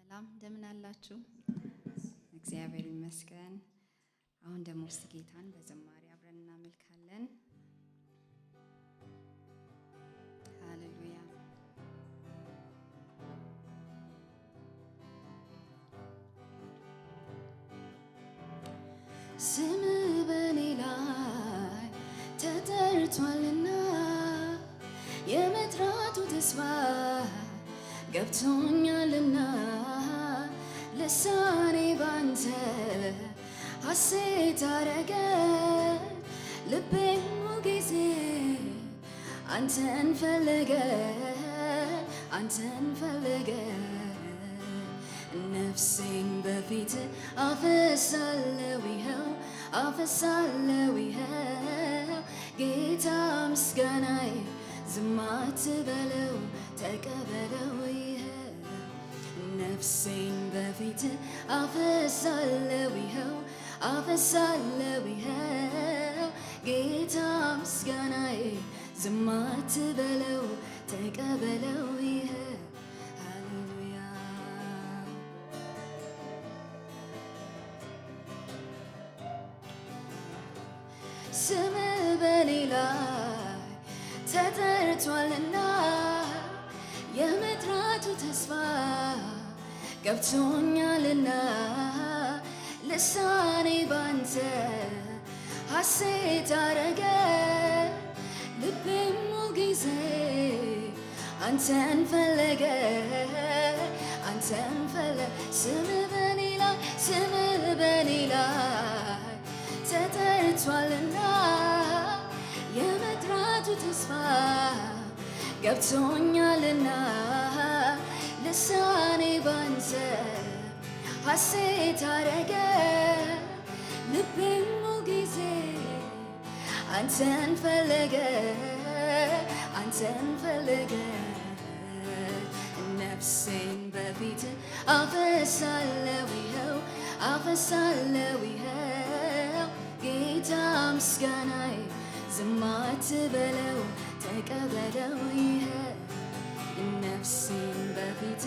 ሰላም እንደምን አላችሁ? እግዚአብሔር ይመስገን። አሁን ደግሞ እስቲ ጌታን በዝማሬ አብረን እናመልካለን። ሃሌሉያ። ስም በኔ ላይ ተጠርቷልና የመጥራቱ ተስፋ ገብቶኛልና ልሳኔ ባንተ ሐሴት አረገ ልቤም ጊዜ አንተን ፈለገ ነፍሴን በፊት አፈሳለሁ ይኸው ጌታ ምስጋናዬ ዝም አትበለው ተቀበለው ይኸው ነፍሴን በፊት አፈሳለሁ ይኸው ጌታ ምስጋናዬ ዝም አትበለው ተቀበለው ይኸው ሃሌሉያ። ስም በኔ ላይ ተጠርቷልና የመጥራቱ ተስፋ ገብቶኛልና ልሳኔ ባንተ ሐሴት አረገ ልቤም ጊዜ አንተን ፈለገ ስም በኔ ላይ ተጠርቷልና የመጥራቱ ተስፋ ገብቶኛልና ልሳኔ ባንተ ሐሴት አረገ ልቤም ጊዜ አንተን ፈለገ ነፍሴን በፊት አፈሳለሁ ይኸው ጌታ ምስጋናዬ ዝም አትበለው ተቀበለው ይኸው ነፍሴን በፊት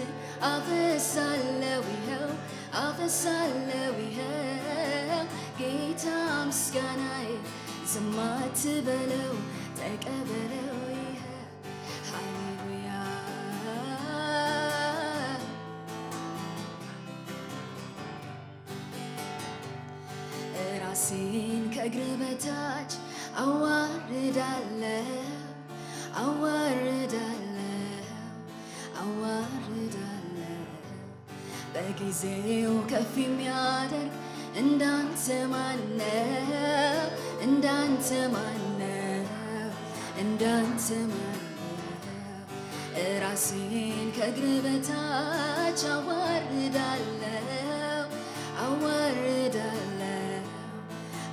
አፈሳለሁ ይኸው ጌታ ምስጋናዬ ዝም አትበለው ተቀበለው ይኸው ሃሌሉያ። ራሴን ከእግር በታች አዋርዳለሁ በጊዜው ከፍ የሚያደርግ እንዳንተ ማነው? ራሴን ከእግር በታች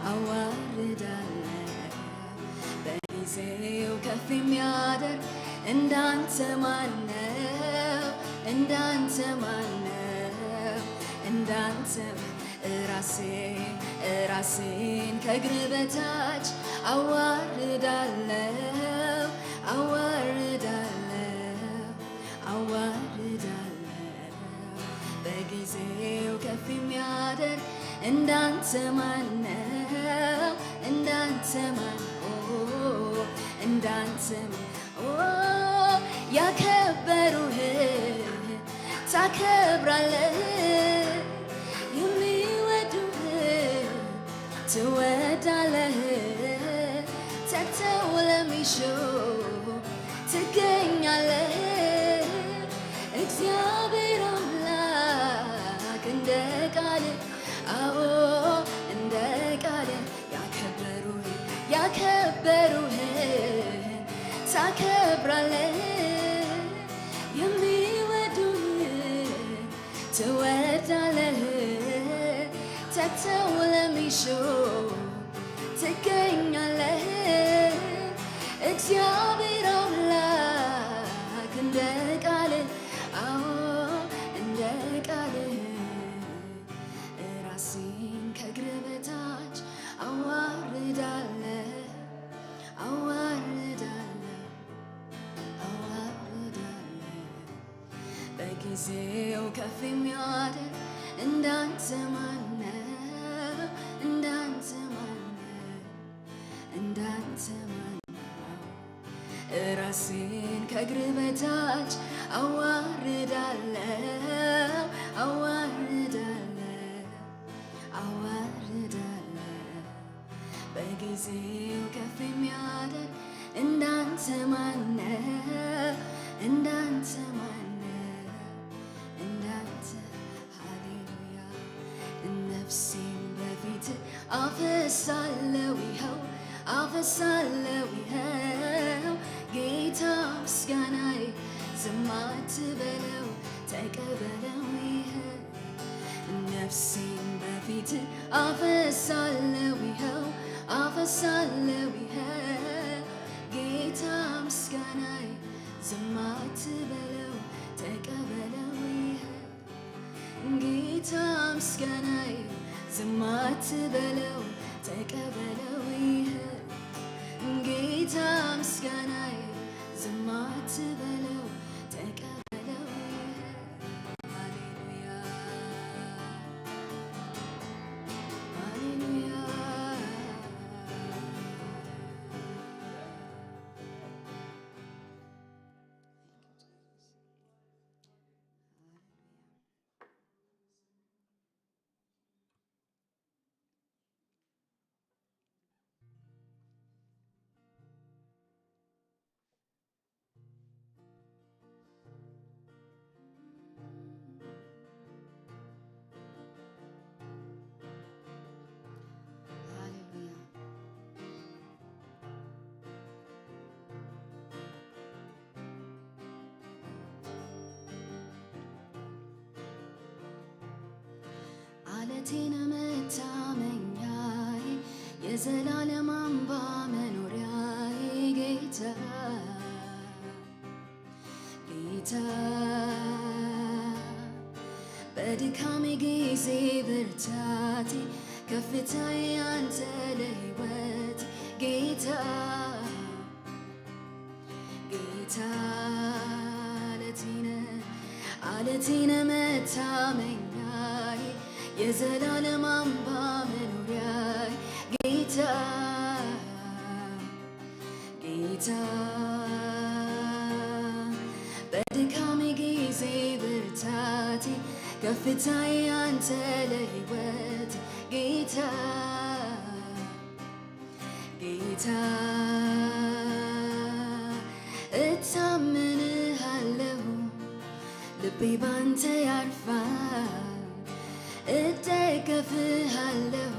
አዋርዳለሁ በጊዜው ከፍ የሚያደርግ እንዳንተ ማነው? ራሴን ከእግር በታች አዋርዳለሁ በጊዜው ከፍ የሚያደርግ እንዳንተ ማነው? ያከበሩህ ታከብራለህ የሚወዱህ ትወዳለህ ተግተው ለሚሹ ትገኛለህ እግዚአብሔር አምላክ እንደ ቃልህ ያከበሩህ ታከብራለህ የሚወዱህ ትወዳለህ ተግተው ለሚሹ ትገኛለህ እግዚአብሔር አምላክ እንደ ቃልህ ራሴን ከእግር በታች አዋርዳለሁ በጊዜው ከፍ የሚያደርግ እንዳንተ ማነው? እንዳንተ ማነው? እንዳንተ ማነው? ራሴን ከእግር በታች አዋርዳለሁ በጊዜው ከፍ የሚያደርግ እንዳንተ ማነው? እንዳንተ ማነው? እንዳንተ ሃሌሉያ። ነፍሴን በፊት አፈሳለሁ ይኸው ጌታ ምስጋናዬ ዝም አትበለው ተቀበለው ይኸው ነፍሴን በፊት አፈሳለሁ ይኸው ጌታ ምስጋናዬ ዝም አትበለው ተቀበለው ይኸው ጌታ ምስጋናዬ ዝም አትበለው ተቀበለው ይኸው ጌታ ምስጋናዬ ዝም አትበለው ተቀበለው ይኸው ሃሌሉያ ሃሌሉያ አለቴን መታመኛዬ የዘላለም አምባ መኖሪያዬ ጌታ በድካሜ ጊዜ ብርታቴ ከፍታዬ አንተ ለሕይወት ጌታ አለቴን መታመኛዬ የዘላለም አምባ መኖሪያዬ ጌታ በድካሜ ጊዜ ብርታቴ ከፍታዬ አንተ ለሕይወት ጌታ እታመንሃለሁ ልቤ ባንተ ያርፋል እደገፍሃለሁ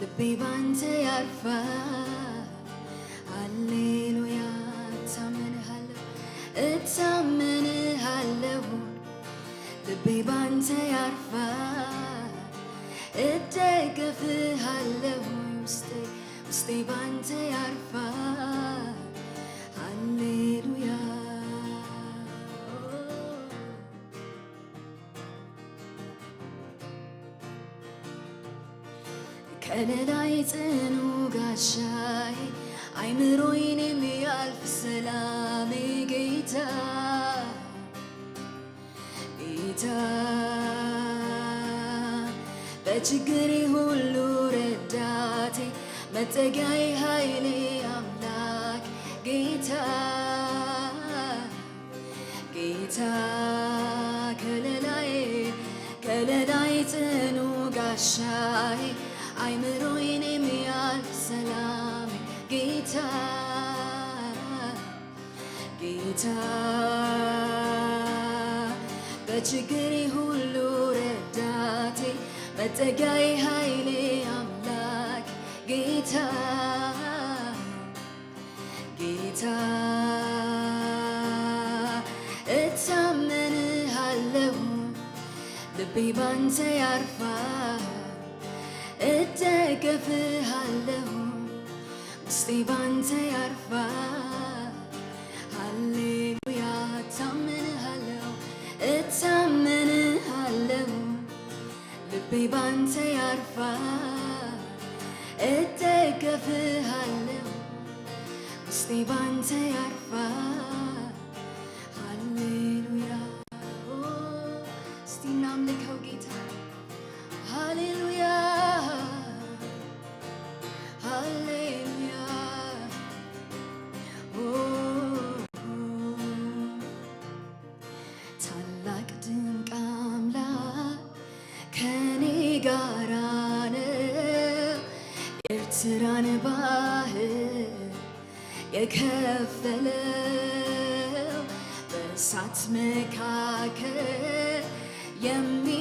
ልቤ ባንተ ያርፋል ሃሌሉያ እታመንሃለሁ ልቤ ባንተ ያርፋል እደገፍሃለሁ ውስጤ ባንተ ያርፋል ሃሌሉያ ከለላይ ጽኑ ጋሻዬ አይምሮዬን የሚያልፍ ሰላሜ ጌታ በችግሬ ሁሉ ረዳቴ መጠጊያዬ ኃይሌ አምላክ ጌታ ከለላይ ጽኑ ጋሻዬ አይምሮዬን የሚያልፍ ሰላሜ ጌታ በችግሬ ሁሉ ረዳቴ መጠጊያዬ ኃይሌ አምላክ ጌታ እታመንሃለሁ ልቤ ባንተ ያርፋል እደገፍሃለሁ ውስጤ ባንተ ያርፋል ሃሌሉያ እታመንሃለሁ ልቤ ባንተ ያርፋል እደገፍሃለሁ ውስጤ ባንተ ያርፋል ሃሌሉያ ጌታ ሃሌሉያ ሃሌሉያ ታላቅ ድንቅ አምላክ ከኔ ጋራ ነው ኤርትራን ባህር የከፈለው በእሳት መካከል የሚራመደው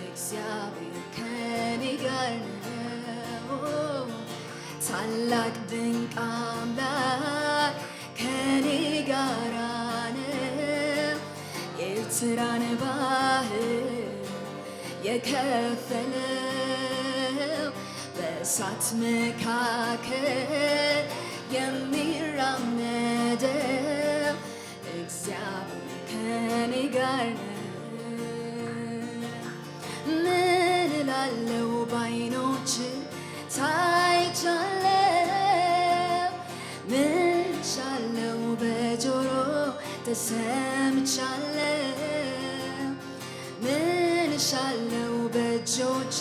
እግዚአብሔር ከኔ ጋር ነው። ታላቅ ድንቅ አምላክ ከኔ ጋር ነው የኤርትራን ባህር የከፈለው በእሳት መካከል የሚራመደው እግዚአብሔር ከኔ ጋር ነው። ምን እላለሁ ባይኖች ታይቻለሁ፣ ምን ሻለው በጆሮ ተሰምቻለሁ፣ ምን ሻለው በእጆች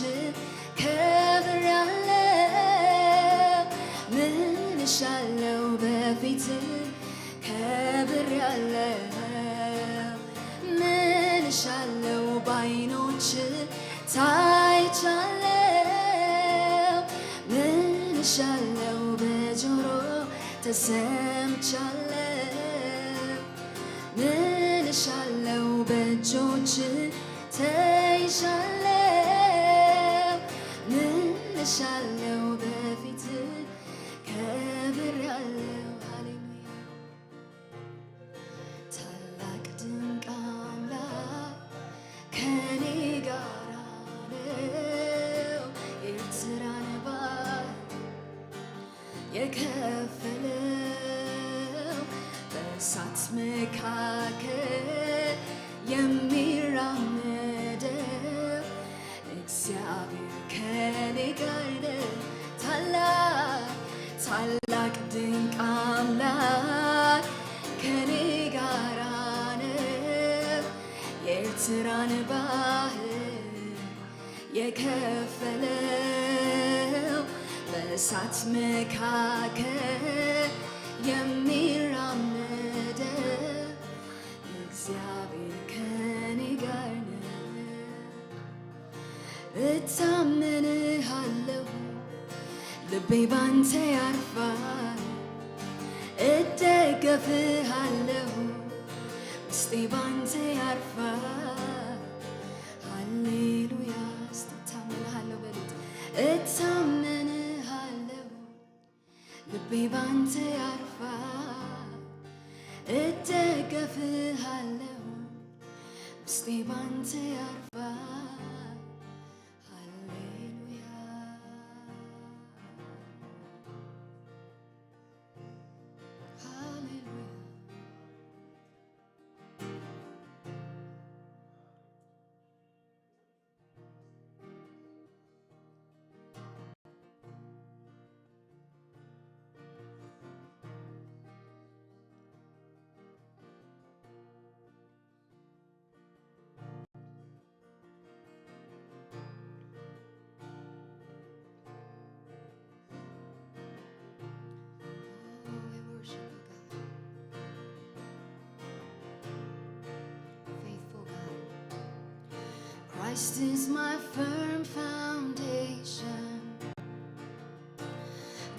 ከብሬያለሁ፣ ምን ሻለው በፊት ከብሬያለሁ፣ ምን ሻለው ባይኖች ታይቻለሁ፣ ምን ሻለው በጆሮ ተሰምቻለሁ፣ ምን ሻለው በእጆች ተይዣለሁ፣ ምን ሻለው በፊት ከብሬያለሁ። ሃሌሉያ ታላቅ ድንቅ አምላክ ከኔ ጋር ነው ኤርትራን ባህር የከፈለው በእሳት መካከል የሚራመደው እግዚአብሔር ከኔ ጋር ነው። ታላቅ ድንቅ አምላክ ከኔ ጋር ነው የኤርትራን ባህር የከፈለው በእሳት መካከል የሚራመደው እግዚአብሔር ከኔ ጋር ነው። እታመንሃለሁ ልቤ ባንተ ያርፋል፣ እደገፍሃለሁ ውስጤ ባንተ ያርፋል። ሃሌሉያ እታመንሃለሁ በሉት። እታመንሃለሁ ልቤ ባንተ ያርፋል፣ እደገፍሃለሁ ውስጤ ባንተ ያርፋል። ሃሌሉያ ሃሌሉያ Christ is my firm foundation,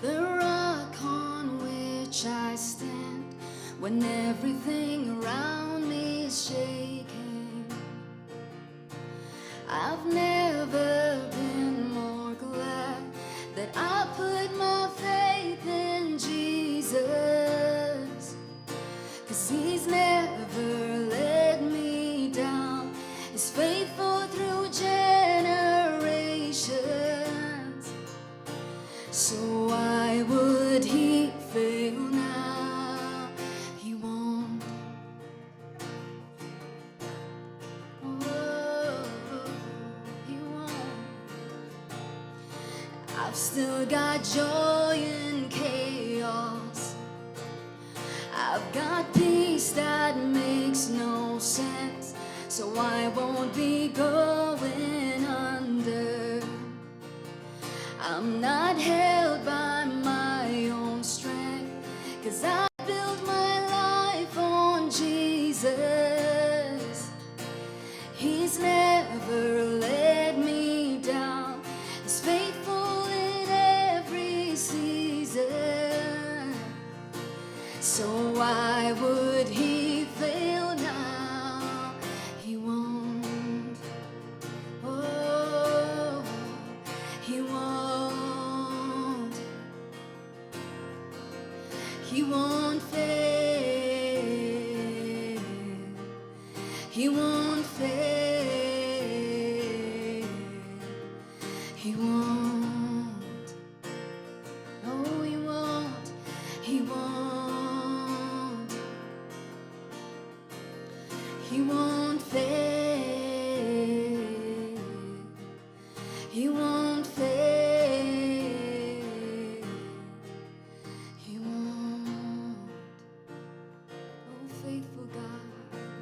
the rock on which I stand when everything around me is shaking. I've never been more glad that I put my faith in Jesus, 'cause He's never let me down. He's faithful through generations. So why would He fail now? He won't. Oh, He won't. I've still got joy in chaos. I've got peace that makes no sense. so I won't be going under. I'm not held by my own strength, 'cause I built my life on Jesus. He's never let me down. He's faithful in every season. So why would he fail now? He won't. Oh, he won't. He won't fail. He won't fail. He won't. No, he won't. He won't. He won't fail. He won't fail. He won't. Oh, faithful God,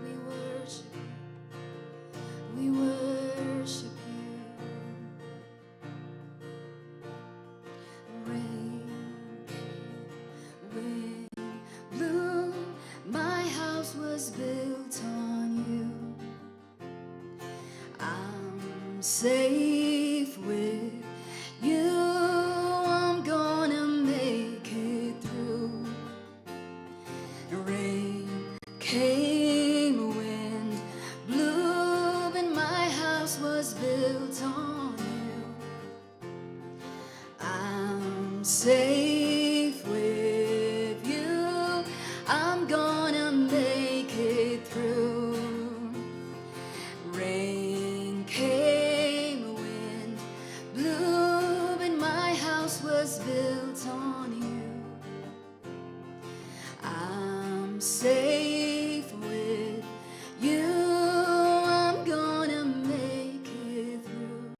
we worship you. We worship you. Rain, wind, blew. My house was built on you. I'm safe with you. I'm gonna make it through. Rain came, wind blew, and my house was built on you. I'm safe with you. I'm gonna make it through. Rain came, wind blew, and my house was built on you. I'm safe with you. I'm gonna make it through.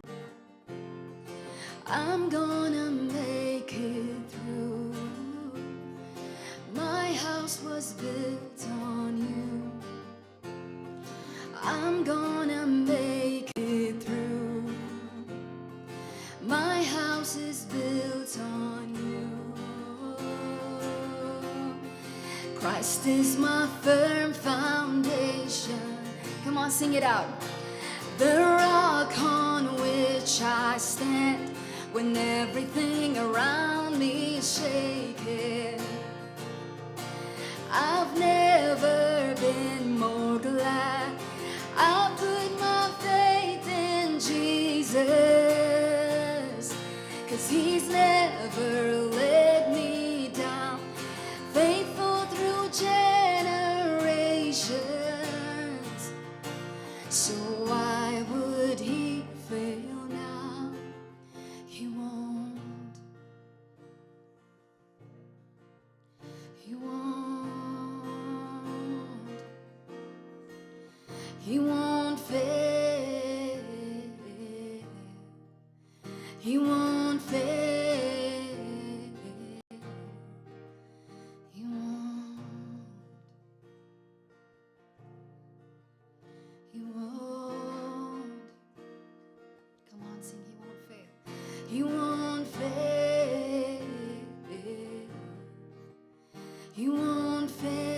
I'm gonna make it through. My house was built on you. I'm gonna make it through. My house is built on you. Christ is my firm foundation. Come on, sing it out. The rock on which I stand when everything around me is shaking. I've never been more glad I put my faith in Jesus, 'cause he's never let me down. Faithful through generations. So why would he fail now? He won't. He won't. He won't fail. He won't fail. He won't. He won't. Come on, sing. He won't fail. He won't fail. He won't fail.